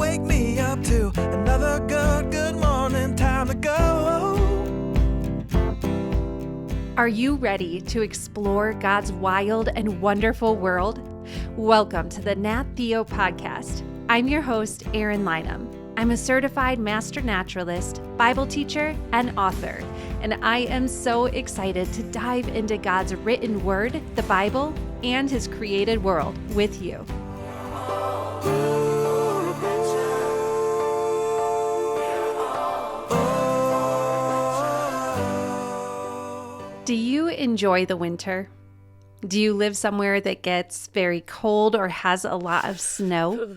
wake me up to another good morning, time to go. Are you ready to explore God's wild and wonderful world? Welcome to the Nat Theo podcast. I'm your host, Erin Lynham. I'm a certified master naturalist, Bible teacher, and author, and I am so excited to dive into God's written word, the Bible, and His created world with you. Do you enjoy the winter? Do you live somewhere that gets very cold or has a lot of snow?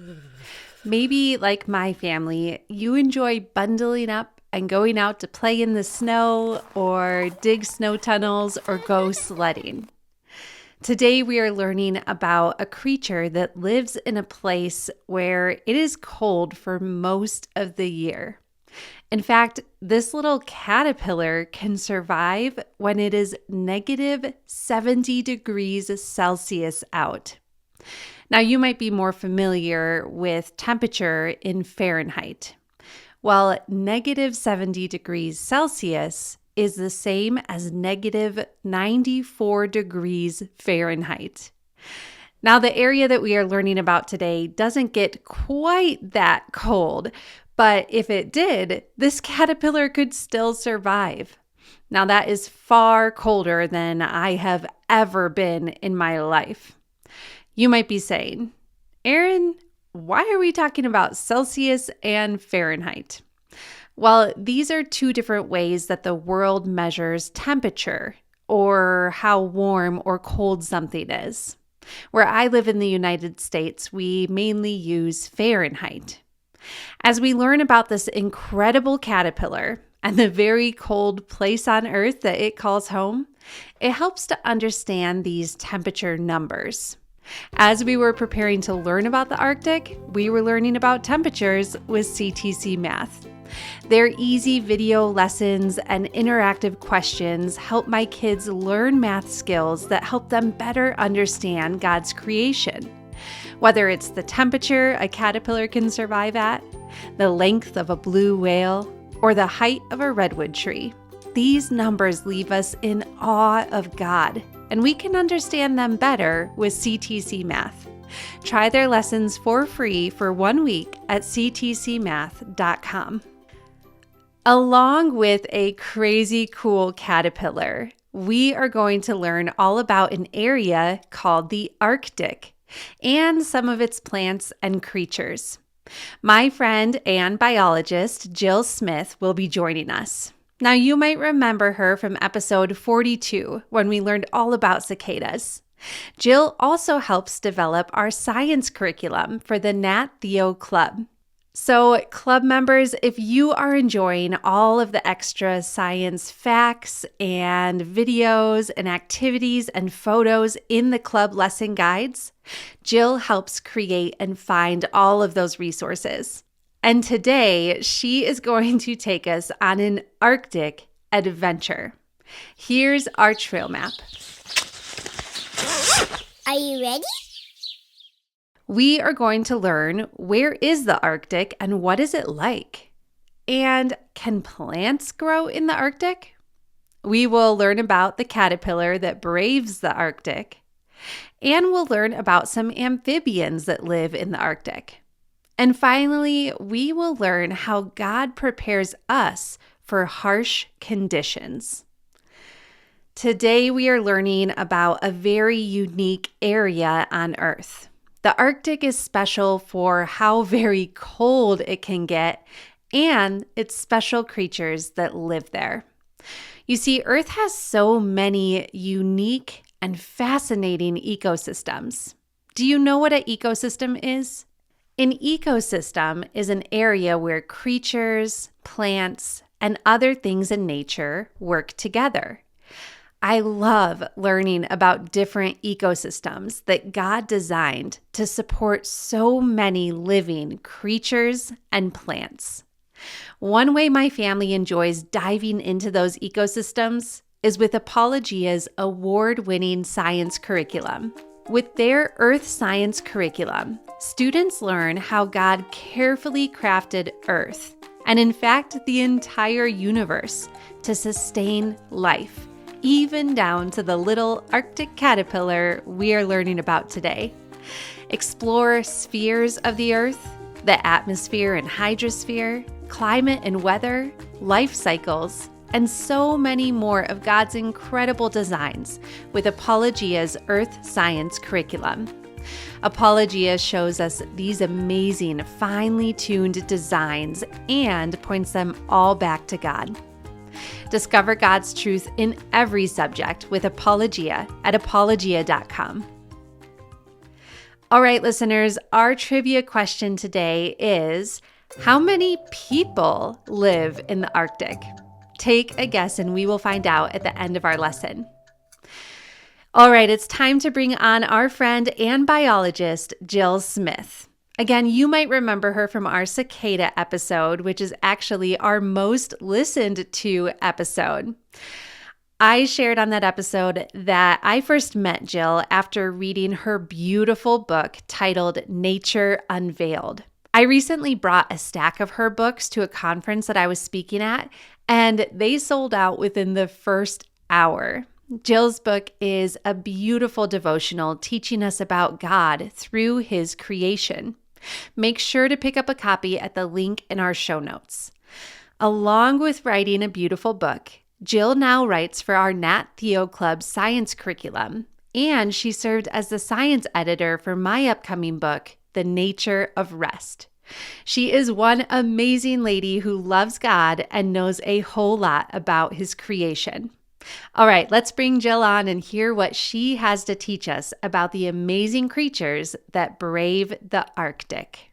Maybe, like my family, you enjoy bundling up and going out to play in the snow or dig snow tunnels or go sledding. Today we are learning about a creature that lives in a place where it is cold for most of the year. In fact, this little caterpillar can survive when it is negative 70 degrees Celsius out. Now, you might be more familiar with temperature in Fahrenheit. Well, negative 70 degrees Celsius is the same as negative 94 degrees Fahrenheit. Now, the area that we are learning about today doesn't get quite that cold, but if it did, this caterpillar could still survive. Now, that is far colder than I have ever been in my life. You might be saying, Erin, why are we talking about Celsius and Fahrenheit? Well, these are two different ways that the world measures temperature or how warm or cold something is. Where I live in the United States, we mainly use Fahrenheit. As we learn about this incredible caterpillar and the very cold place on Earth that it calls home, it helps to understand these temperature numbers. As we were preparing to learn about the Arctic, we were learning about temperatures with CTC Math. Their easy video lessons and interactive questions help my kids learn math skills that help them better understand God's creation. Whether it's the temperature a caterpillar can survive at, the length of a blue whale, or the height of a redwood tree, these numbers leave us in awe of God, and we can understand them better with CTC Math. Try their lessons for free for 1 week at ctcmath.com. Along with a crazy cool caterpillar, we are going to learn all about an area called the Arctic and some of its plants and creatures. My friend and biologist, Jill Smith, will be joining us. Now, you might remember her from episode 42 when we learned all about cicadas. Jill also helps develop our science curriculum for the Nat Theo Club. So, club members, if you are enjoying all of the extra science facts and videos and activities and photos in the club lesson guides, Jill helps create and find all of those resources. And today, she is going to take us on an Arctic adventure. Here's our trail map. Are you ready? We are going to learn, where is the Arctic and what is it like? And can plants grow in the Arctic? We will learn about the caterpillar that braves the Arctic. And we'll learn about some amphibians that live in the Arctic. And finally, we will learn how God prepares us for harsh conditions. Today, we are learning about a very unique area on Earth. The Arctic is special for how very cold it can get and its special creatures that live there. You see, Earth has so many unique and fascinating ecosystems. Do you know what an ecosystem is? An ecosystem is an area where creatures, plants, and other things in nature work together. I love learning about different ecosystems that God designed to support so many living creatures and plants. One way my family enjoys diving into those ecosystems is with Apologia's award-winning science curriculum. With their earth science curriculum, students learn how God carefully crafted Earth, and in fact, the entire universe, to sustain life, even down to the little Arctic caterpillar we are learning about today. Explore spheres of the Earth, the atmosphere and hydrosphere, climate and weather, life cycles, and so many more of God's incredible designs with Apologia's Earth Science curriculum. Apologia shows us these amazing, finely tuned designs and points them all back to God. Discover God's truth in every subject with Apologia at apologia.com. All right, listeners, our trivia question today is, how many people live in the Arctic? Take a guess and we will find out at the end of our lesson. All right, it's time to bring on our friend and biologist, Jill Smith. Again, you might remember her from our cicada episode, which is actually our most listened to episode. I shared on that episode that I first met Jill after reading her beautiful book titled Nature Unveiled. I recently brought a stack of her books to a conference that I was speaking at, and they sold out within the first hour. Jill's book is a beautiful devotional teaching us about God through His creation. Make sure to pick up a copy at the link in our show notes. Along with writing a beautiful book, Jill now writes for our Nat Theo Club science curriculum, and she served as the science editor for my upcoming book, The Nature of Rest. She is one amazing lady who loves God and knows a whole lot about His creation. All right, let's bring Jill on and hear what she has to teach us about the amazing creatures that brave the Arctic.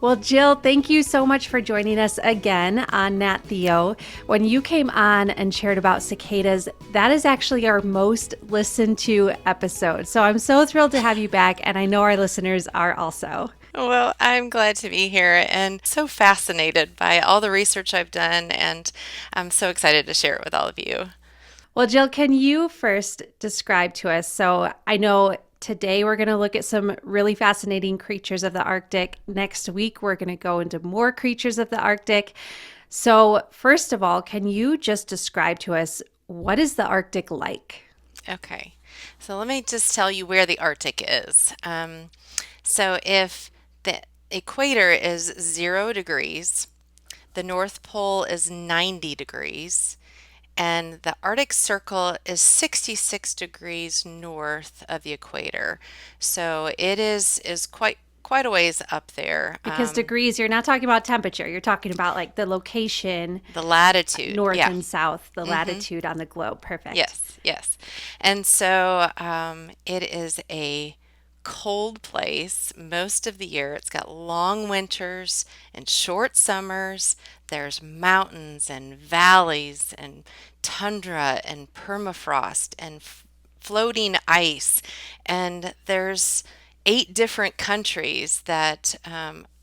Well, Jill, thank you so much for joining us again on Nat Theo. When you came on and shared about cicadas, that is actually our most listened to episode. So I'm so thrilled to have you back, and I know our listeners are also. Well, I'm glad to be here and so fascinated by all the research I've done, and I'm so excited to share it with all of you. Well, Jill, can you first describe to us? So I know today we're going to look at some really fascinating creatures of the Arctic. Next week, we're going to go into more creatures of the Arctic. So first of all, can you just describe to us, what is the Arctic like? Okay, so let me just tell you where the Arctic is. So if the equator is 0 degrees, the North Pole is 90 degrees, and the Arctic Circle is 66 degrees north of the equator. So it is quite a ways up there. Because degrees, you're not talking about temperature. You're talking about like the location, the latitude, north yeah. and south, the latitude on the globe. Perfect. Yes. And so it is a cold place most of the year. It's got long winters and short summers. There's mountains and valleys and tundra and permafrost and floating ice. And there's 8 different countries that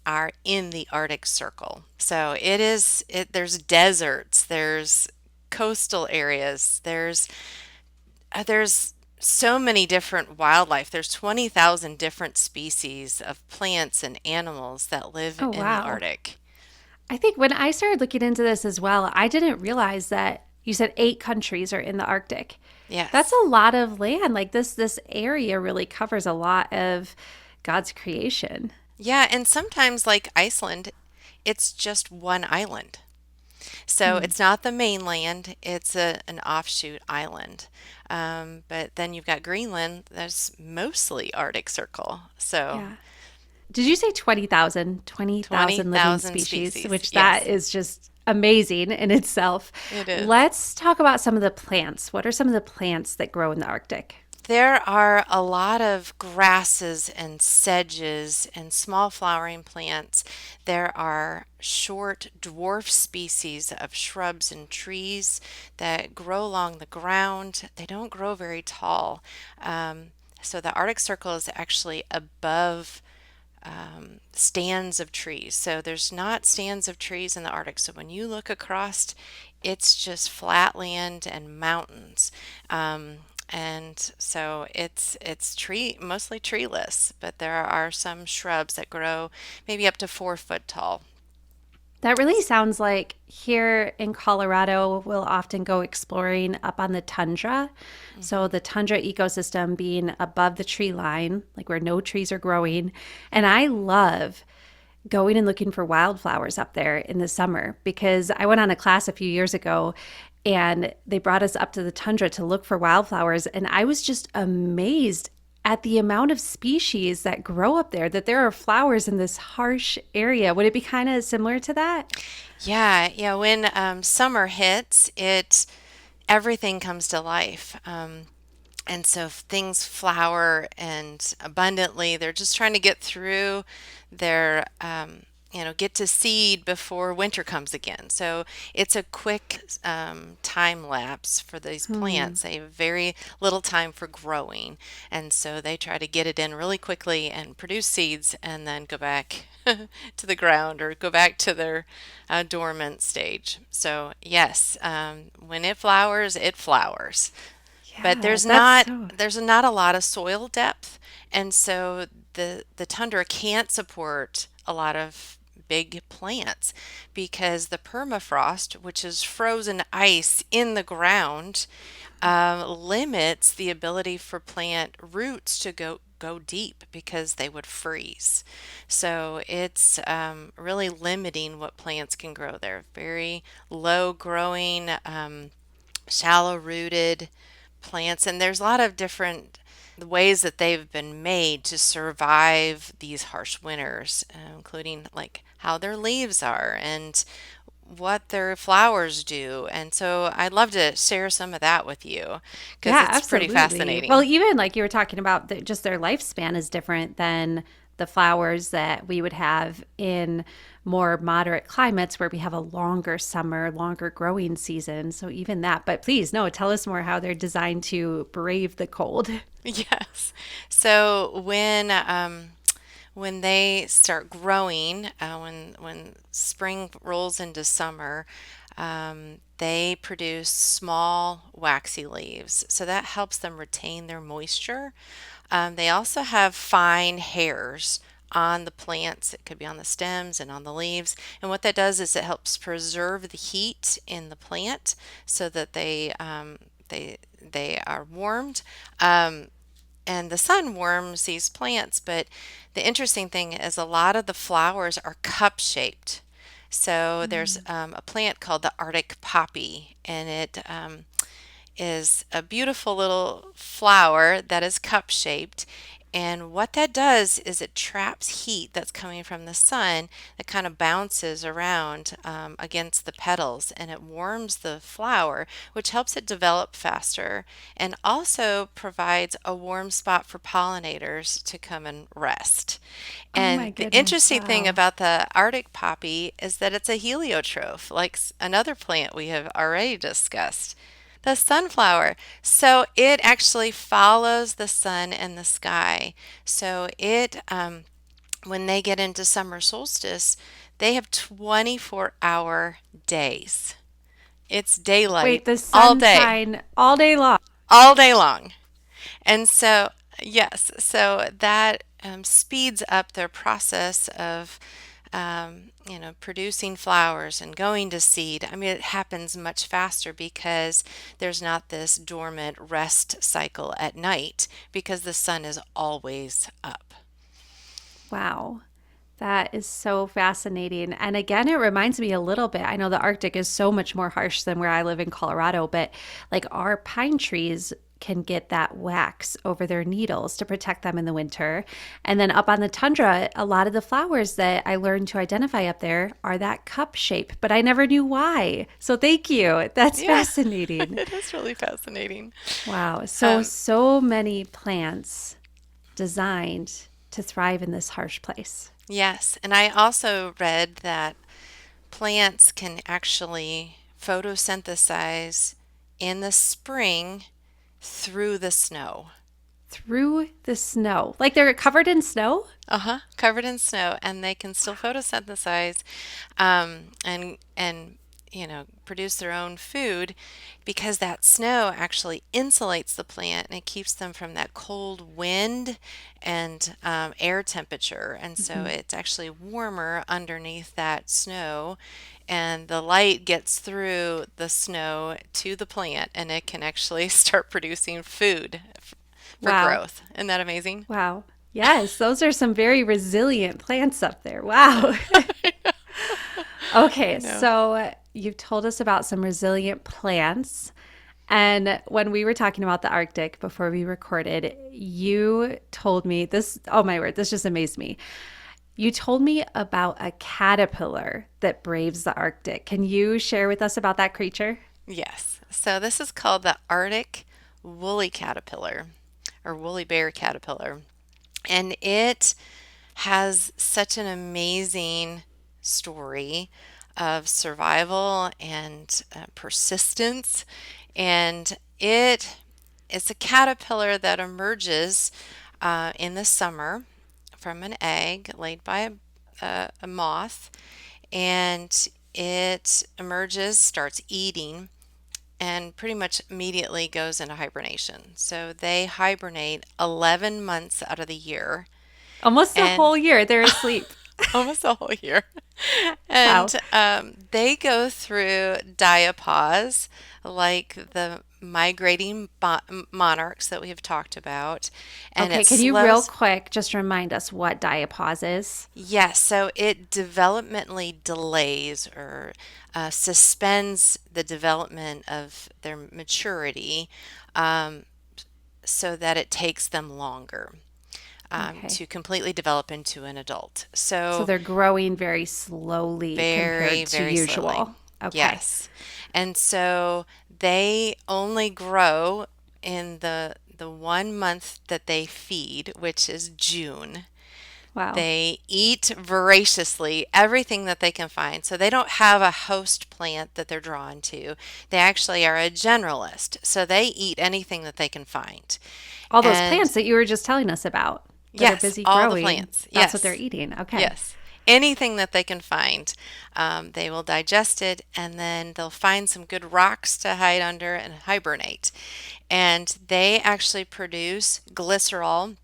are in the Arctic Circle. So there's deserts, there's coastal areas, there's so many different wildlife. There's 20,000 different species of plants and animals that live in the Arctic. I think when I started looking into this as well, I didn't realize that you said 8 countries are in the Arctic. Yes. That's a lot of land. Like this area really covers a lot of God's creation. Yeah, and sometimes like Iceland, it's just one island. So it's not the mainland, it's an offshoot island. But then you've got Greenland, that's mostly Arctic Circle. So Yeah. Did you say 20,000? 20,000 living species, which that is just amazing in itself. It is. Let's talk about some of the plants. What are some of the plants that grow in the Arctic? There are a lot of grasses and sedges and small flowering plants. There are short dwarf species of shrubs and trees that grow along the ground. They don't grow very tall. So the Arctic Circle is actually above stands of trees. So there's not stands of trees in the Arctic. So when you look across, it's just flat land and mountains. And so it's tree mostly treeless, but there are some shrubs that grow maybe up to 4 foot tall. That really sounds like here in Colorado, we'll often go exploring up on the tundra. So, Hmm. the tundra ecosystem being above the tree line, like where no trees are growing. And I love going and looking for wildflowers up there in the summer because I went on a class a few years ago and they brought us up to the tundra to look for wildflowers. And I was just amazed at the amount of species that grow up there, that there are flowers in this harsh area. Would it be kind of similar to that? Yeah, yeah. When summer hits, it everything comes to life. And so things flower and abundantly. They're just trying to get through their, get to seed before winter comes again. So it's a quick time lapse for these Hmm. plants. They have very little time for growing. And so they try to get it in really quickly and produce seeds and then go back to the ground or go back to their dormant stage. So, yes, when it flowers, it flowers, but Yeah, that's so. there's not a lot of soil depth, and so the tundra can't support a lot of big plants because the permafrost, which is frozen ice in the ground, limits the ability for plant roots to go deep because they would freeze. So it's really limiting what plants can grow there. Very low growing, shallow rooted plants, and there's a lot of different ways that they've been made to survive these harsh winters, including like how their leaves are and what their flowers do. And so I'd love to share some of that with you because Yeah, it's pretty absolutely. Well, fascinating. even like you were talking about, just their lifespan is different than the flowers that we would have in more moderate climates where we have a longer summer, longer growing season. So, even that. But please, no, tell us more how they're designed to brave the cold. Yes. So when they start growing, when spring rolls into summer, they produce small waxy leaves. So that helps them retain their moisture. They also have fine hairs on the plants. It could be on the stems and on the leaves. And what that does is it helps preserve the heat in the plant so that they are warmed. And the sun warms these plants, but the interesting thing is a lot of the flowers are cup shaped. So there's a plant called the Arctic poppy, and it is a beautiful little flower that is cup shaped. And what that does is it traps heat that's coming from the sun that kind of bounces around against the petals, and it warms the flower, which helps it develop faster and also provides a warm spot for pollinators to come and rest. Oh my And the goodness. interesting thing Wow. about the Arctic poppy is that it's a heliotrope, like another plant we have already discussed, the sunflower. So it actually follows the sun and the sky. So when they get into summer solstice, they have 24-hour days. It's daylight Wait, the all day, sunshine all day long. all day long. And so, yes, so that speeds up their process of, producing flowers and going to seed. I mean, it happens much faster because there's not this dormant rest cycle at night because the sun is always up. Wow. That is so fascinating. And again, it reminds me a little bit. I know the Arctic is so much more harsh than where I live in Colorado, but like our pine trees can get that wax over their needles to protect them in the winter. And then up on the tundra, a lot of the flowers that I learned to identify up there are that cup shape, but I never knew why. So thank you. That's Yeah, fascinating. it is really fascinating. Wow. So, Um, so many plants designed to thrive in this harsh place. yes, and I also read that plants can actually photosynthesize in the spring through the snow. through the snow. Like they're covered in snow? Uh-huh, covered in snow, and they can still photosynthesize, and produce their own food because that snow actually insulates the plant and it keeps them from that cold wind and air temperature. And so it's actually warmer underneath that snow, and the light gets through the snow to the plant, and it can actually start producing food for Wow. growth. Isn't that amazing? Wow. Yes, those are some very resilient plants up there. Wow. I Okay, know. so you've told us about some resilient plants. And when we were talking about the Arctic before we recorded, you told me this. Oh my word, this just amazed me. You told me about a caterpillar that braves the Arctic. Can you share with us about that creature? Yes. So this is called the Arctic woolly caterpillar or woolly bear caterpillar. And it has such an amazing story of survival and persistence. And it is a caterpillar that emerges in the summer from an egg laid by a moth. And it emerges, starts eating, and pretty much immediately goes into hibernation. So they hibernate 11 months out of the year Almost a and whole year they're asleep. almost a whole year. Wow. And they go through diapause like the migrating monarchs that we have talked about. And Okay, it can you real slows. quick just remind us what diapause is? Yes, so it developmentally delays or suspends the development of their maturity, um, so that it takes them longer Okay. to completely develop into an adult. So So they're growing very slowly very, compared to very slowly. usual. Okay. Yes. And so they only grow in the 1 month that they feed, which is June. Wow. They eat voraciously everything that they can find. So they don't have a host plant that they're drawn to. They actually are a generalist. So they eat anything that they can find. All those And plants that you were just telling us about that are yes, busy all the growing, plants. that's what they're Yes, eating. Okay. yes. Anything that they can find, they will digest it, and then they'll find some good rocks to hide under and hibernate. And they actually produce glycerol,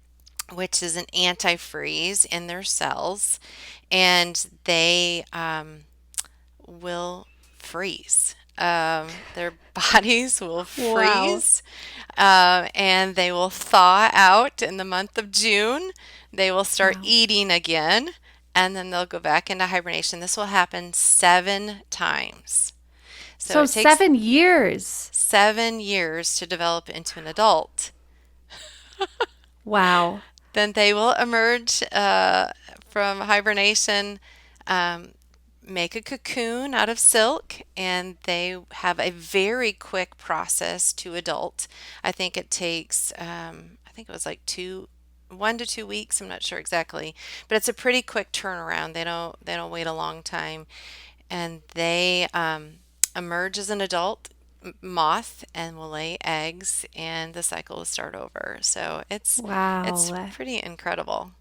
which is an antifreeze in their cells, and they will freeze. Their bodies will Wow. freeze, and they will thaw out in the month of June. They will start Wow. eating again, and then they'll go back into hibernation. This will happen 7 times. So So it takes 7 years. 7 years to develop into an adult. Wow. Then they will emerge from hibernation, um, make a cocoon out of silk, and they have a very quick process to adult. I think it takes, I think it was like 1 to 2 weeks. I'm not sure exactly, but it's a pretty quick turnaround. They don't wait a long time, and they emerge as an adult moth and will lay eggs, and the cycle will start over. So it's Wow. pretty incredible.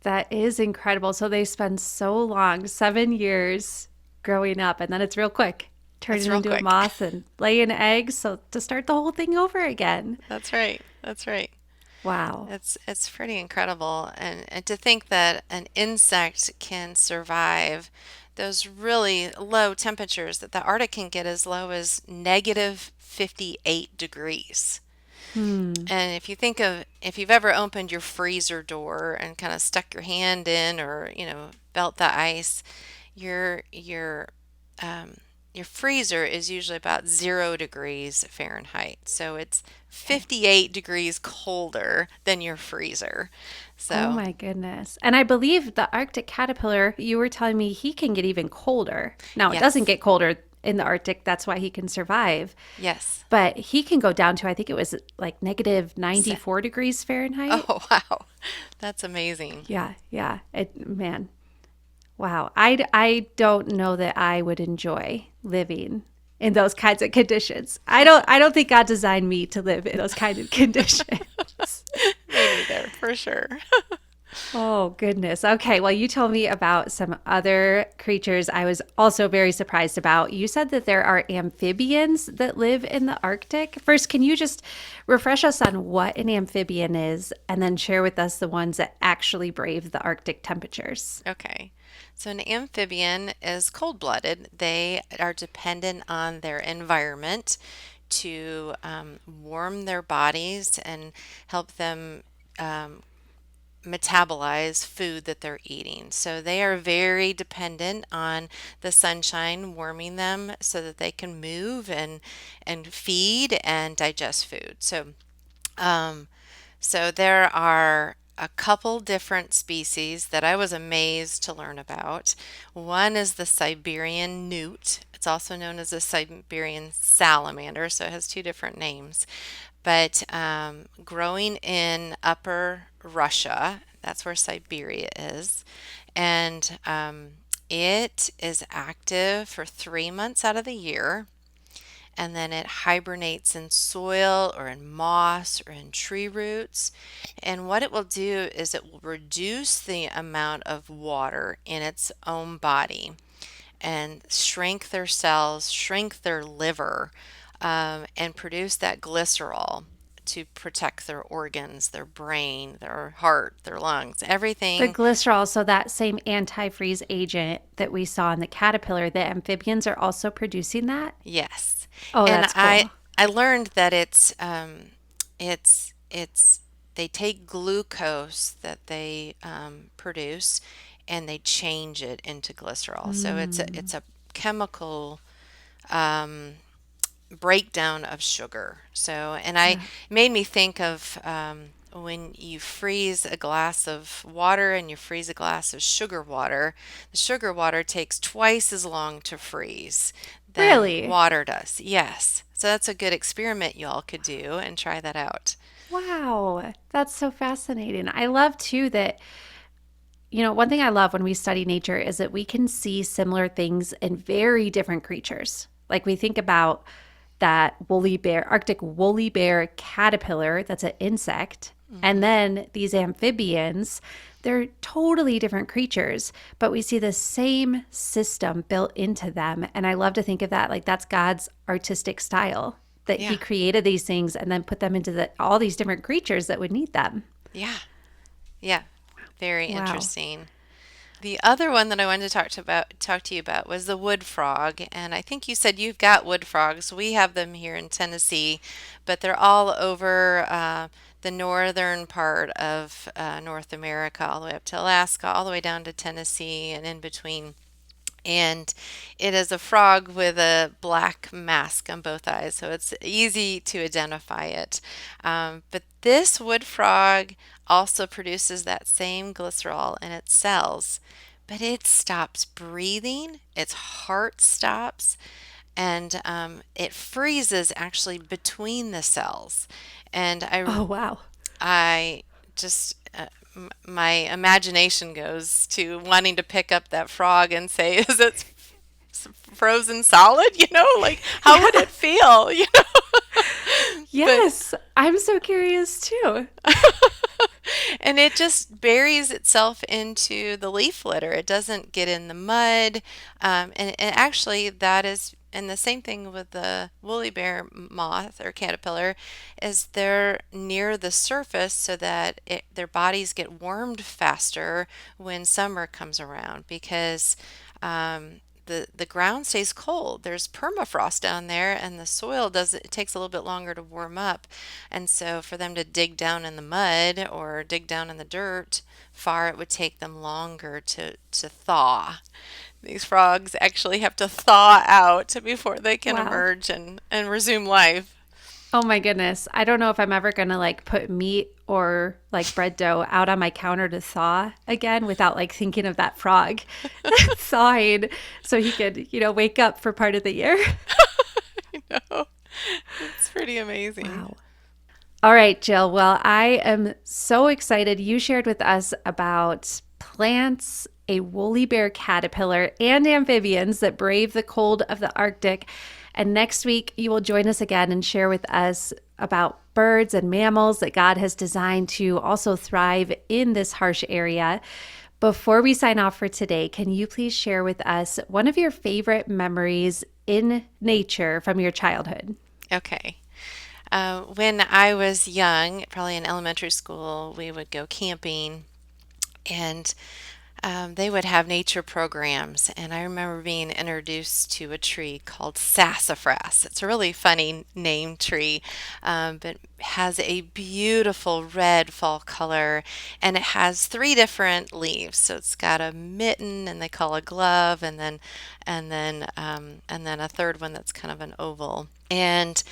That is incredible. So they spend so long, 7 years growing up, and then it's real quick, It's turning real into a quick. moth and laying eggs. So to start the whole thing over again. That's right. That's right. Wow. It's pretty incredible, and to think that an insect can survive those really low temperatures, that the Arctic can get as low as negative 58 degrees. Hmm. And if you've ever opened your freezer door and kind of stuck your hand in, or felt the ice, your your um, your freezer is usually about 0 degrees Fahrenheit. So it's Okay. 58 degrees colder than your freezer. Oh So my goodness. And I believe the Arctic caterpillar, you were telling me he can get even colder. Now, it doesn't yes, get colder in the Arctic. That's why he can survive. yes. But he can go down to, I think it was like negative Se- 94 degrees Fahrenheit. Oh wow, that's amazing. Yeah, yeah. Man, wow. I don't know that I would enjoy living in those kinds of conditions. I don't think God designed me to live in those kind of conditions. Me neither, for sure. Oh, goodness. Okay. Well, you told me about some other creatures I was also very surprised about. You said that there are amphibians that live in the Arctic. First, can you just refresh us on what an amphibian is and then share with us the ones that actually brave the Arctic temperatures? Okay. So an amphibian is cold-blooded. They are dependent on their environment to warm their bodies and help them um, metabolize food that they're eating. So they are very dependent on the sunshine warming them so that they can move and feed and digest food. Um, so there are a couple different species that I was amazed to learn about. One is the Siberian newt. It's also known as the Siberian salamander, so it has two different names. But growing in upper Russia, that's where Siberia is, and it is active for 3 months out of the year, and then it hibernates in soil or in moss or in tree roots. And what it will do is it will reduce the amount of water in its own body and shrink their cells, shrink their liver, and produce that glycerol to protect their organs, their brain, their heart, their lungs, The everything. glycerol, so that same antifreeze agent that we saw in the caterpillar, the amphibians are also producing that? Yes. Oh, And that's I cool. I learned that it's they take glucose that they produce and they change it into glycerol. So Mm, it's a chemical um, breakdown of sugar. So, and I yeah. made me think of when you freeze a glass of water and you freeze a glass of sugar water, the sugar water takes twice as long to freeze than Really? water does. Yes. So that's a good experiment you all could do and try that out. Wow. That's so fascinating. I love too that, one thing I love when we study nature is that we can see similar things in very different creatures. Like we think about that woolly bear, Arctic woolly bear caterpillar, that's an insect. And Hmm. then these amphibians, they're totally different creatures, but we see the same system built into them. And I love to think of that like that's God's artistic style, that he Yeah. created these things and then put them into all these different creatures that would need them. Yeah. Yeah. Very Wow. interesting. The other one that I wanted to talk to you about was the wood frog, and I think you said you've got wood frogs. We have them here in Tennessee, but they're all over the northern part of North America, all the way up to Alaska, all the way down to Tennessee, and in between. And it is a frog with a black mask on both eyes, so it's easy to identify it. But this wood frog also produces that same glycerol in its cells, but it stops breathing, its heart stops, and it freezes actually between the cells. And Oh, wow. I just my imagination goes to wanting to pick up that frog and say, "Is it frozen solid?" Like how would Yeah. it feel? But Yes. I'm so curious too. and it just buries itself into the leaf litter. It doesn't get in the mud. And actually, that is, and the same thing with the woolly bear moth or caterpillar, is they're near the surface so that their bodies get warmed faster when summer comes around because the ground stays cold. There's permafrost down there, and the soil does it takes a little bit longer to warm up. And so for them to dig down in the mud or dig down in the dirt far, it would take them longer to thaw. These frogs actually have to thaw out before they can Wow. emerge and resume life. Oh my goodness. I don't know if I'm ever going to like put meat or like bread dough out on my counter to thaw again without like thinking of that frog thawing so he could, wake up for part of the year. You know, it's pretty amazing. Wow. All right, Jill. Well, I am so excited. You shared with us about plants, a woolly bear caterpillar, and amphibians that brave the cold of the Arctic. And next week, you will join us again and share with us about birds and mammals that God has designed to also thrive in this harsh area. Before we sign off for today, can you please share with us one of your favorite memories in nature from your childhood? Okay. When I was young, probably in elementary school, we would go camping and they would have nature programs. And I remember being introduced to a tree called sassafras. It's a really funny name tree, but has a beautiful red fall color, and it has three different leaves. So it's got a mitten, and they call a glove, and then a third one that's kind of an oval. And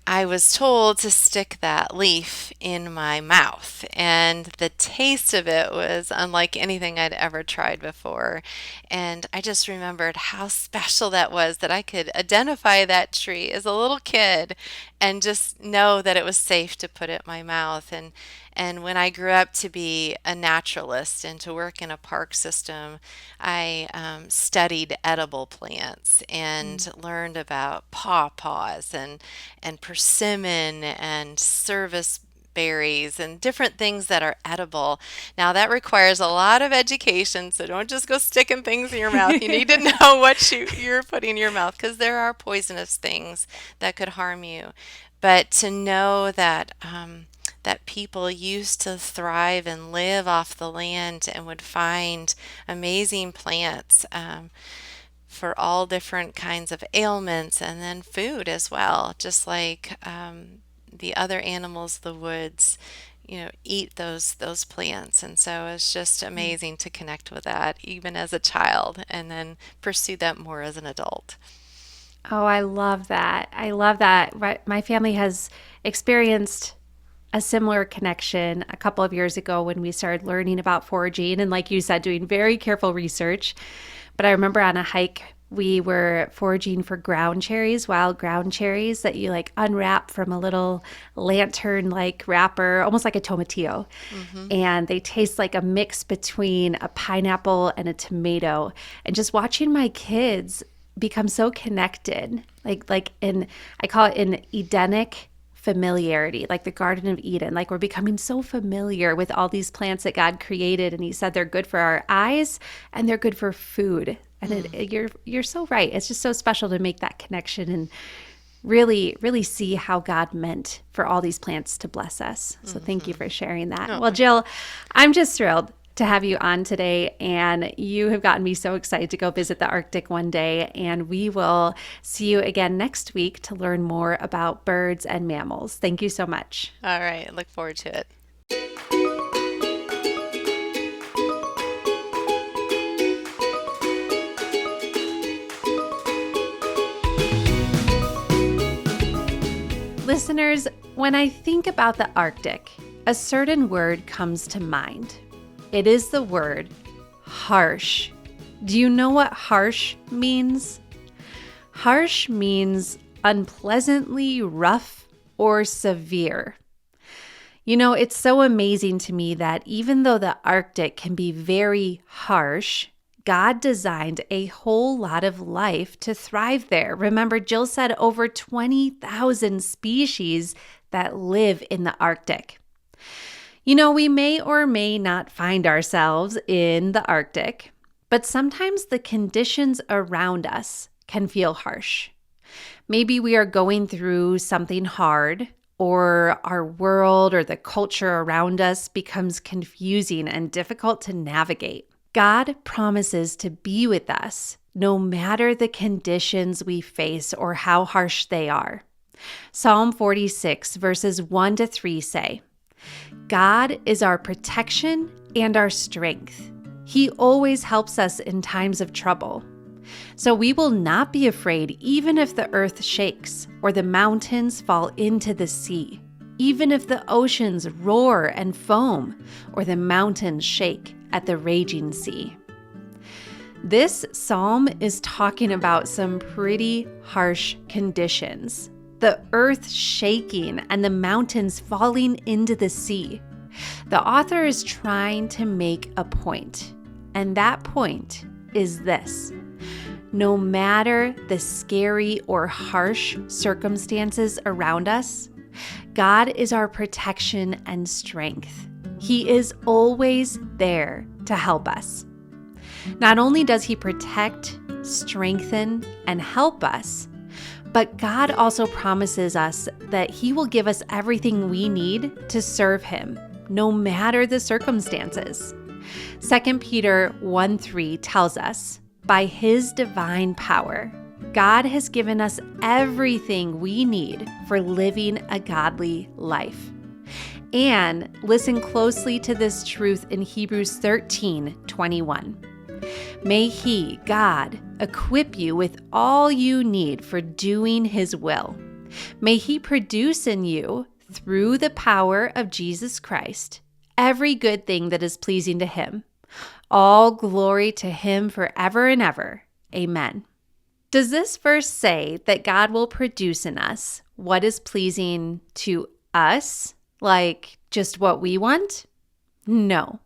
I was told to stick that leaf in my mouth, and the taste of it was unlike anything I'd ever tried before. And I just remembered how special that was, that I could identify that tree as a little kid and just know that it was safe to put it in my mouth. And when I grew up to be a naturalist and to work in a park system, I studied edible plants and learned about pawpaws and persimmon and service berries and different things that are edible. Now that requires a lot of education, so don't just go sticking things in your mouth. You need to know what you're putting in your mouth, because there are poisonous things that could harm you. But to know that that people used to thrive and live off the land and would find amazing plants for all different kinds of ailments, and then food as well, just like the other animals of the woods, eat those plants. And so it's just amazing to connect with that even as a child, and then pursue that more as an adult. Oh, I love that. I love that. My family has experienced a similar connection a couple of years ago when we started learning about foraging and, like you said, doing very careful research. But I remember on a hike, we were foraging for ground cherries, wild ground cherries that you like unwrap from a little lantern like wrapper, almost like a tomatillo. And they taste like a mix between a pineapple and a tomato. And just watching my kids become so connected, like in, I call it an Edenic familiarity, like the Garden of Eden. Like we're becoming so familiar with all these plants that God created, and He said they're good for our eyes and they're good for food. And you're so right. It's just so special to make that connection and really, really see how God meant for all these plants to bless us. So thank you for sharing that. Well, Jill, I'm just thrilled to have you on today, and you have gotten me so excited to go visit the Arctic one day, and we will see you again next week to learn more about birds and mammals. Thank you so much. All right, look forward to it. Listeners, when I think about the Arctic, a certain word comes to mind. It is the word harsh. Do you know what harsh means? Harsh means unpleasantly rough or severe. It's so amazing to me that even though the Arctic can be very harsh, God designed a whole lot of life to thrive there. Remember, Jill said over 20,000 species that live in the Arctic. We may or may not find ourselves in the Arctic, but sometimes the conditions around us can feel harsh. Maybe we are going through something hard, or our world or the culture around us becomes confusing and difficult to navigate. God promises to be with us no matter the conditions we face or how harsh they are. Psalm 46 verses 1-3 say, God is our protection and our strength. He always helps us in times of trouble. So we will not be afraid even if the earth shakes or the mountains fall into the sea, even if the oceans roar and foam or the mountains shake at the raging sea. This psalm is talking about some pretty harsh conditions. The earth shaking and the mountains falling into the sea. The author is trying to make a point, and that point is this. no matter the scary or harsh circumstances around us, God is our protection and strength. He is always there to help us. Not only does He protect, strengthen, and help us, but God also promises us that He will give us everything we need to serve Him, no matter the circumstances. 2 Peter 1:3 tells us, by His divine power, God has given us everything we need for living a godly life. And listen closely to this truth in Hebrews 13:21. May He, God, equip you with all you need for doing His will. May He produce in you, through the power of Jesus Christ, every good thing that is pleasing to Him. All glory to Him forever and ever. Amen. Does this verse say that God will produce in us what is pleasing to us, like just what we want? No.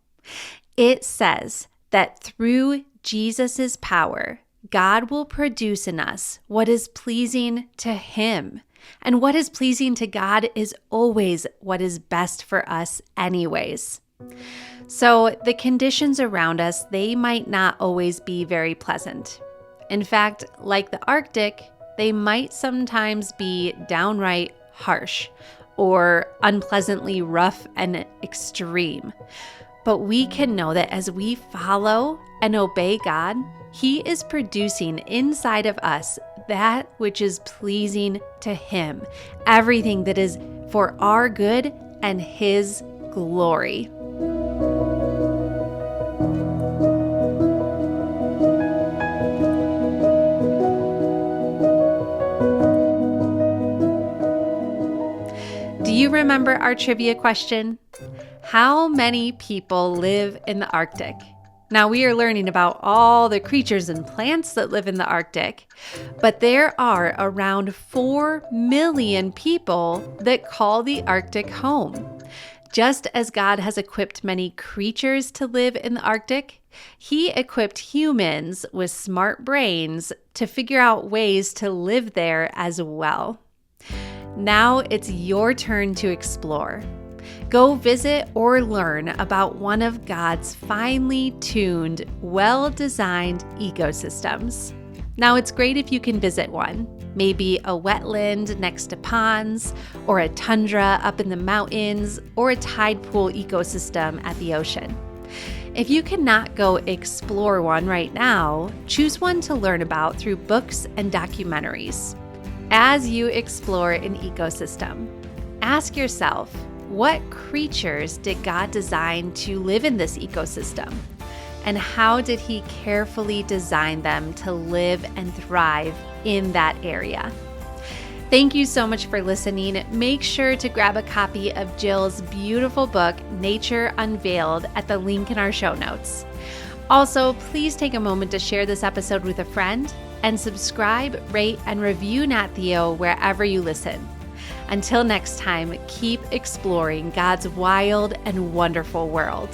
It says that through Jesus' power, God will produce in us what is pleasing to Him. And what is pleasing to God is always what is best for us anyways. So the conditions around us, they might not always be very pleasant. In fact, like the Arctic, they might sometimes be downright harsh or unpleasantly rough and extreme. But we can know that as we follow and obey God, He is producing inside of us that which is pleasing to Him, everything that is for our good and His glory. Do you remember our trivia question? How many people live in the Arctic? Now, we are learning about all the creatures and plants that live in the Arctic, but there are around 4 million people that call the Arctic home. Just as God has equipped many creatures to live in the Arctic, He equipped humans with smart brains to figure out ways to live there as well. Now it's your turn to explore. Go visit or learn about one of God's finely tuned, well-designed ecosystems. Now, it's great if you can visit one, maybe a wetland next to ponds, or a tundra up in the mountains, or a tide pool ecosystem at the ocean. If you cannot go explore one right now, choose one to learn about through books and documentaries. As you explore an ecosystem, ask yourself, what creatures did God design to live in this ecosystem? And how did He carefully design them to live and thrive in that area? Thank you so much for listening. Make sure to grab a copy of Jill's beautiful book, Nature Unveiled, at the link in our show notes. Also, please take a moment to share this episode with a friend and subscribe, rate, and review Nat Theo wherever you listen. Until next time, keep exploring God's wild and wonderful world.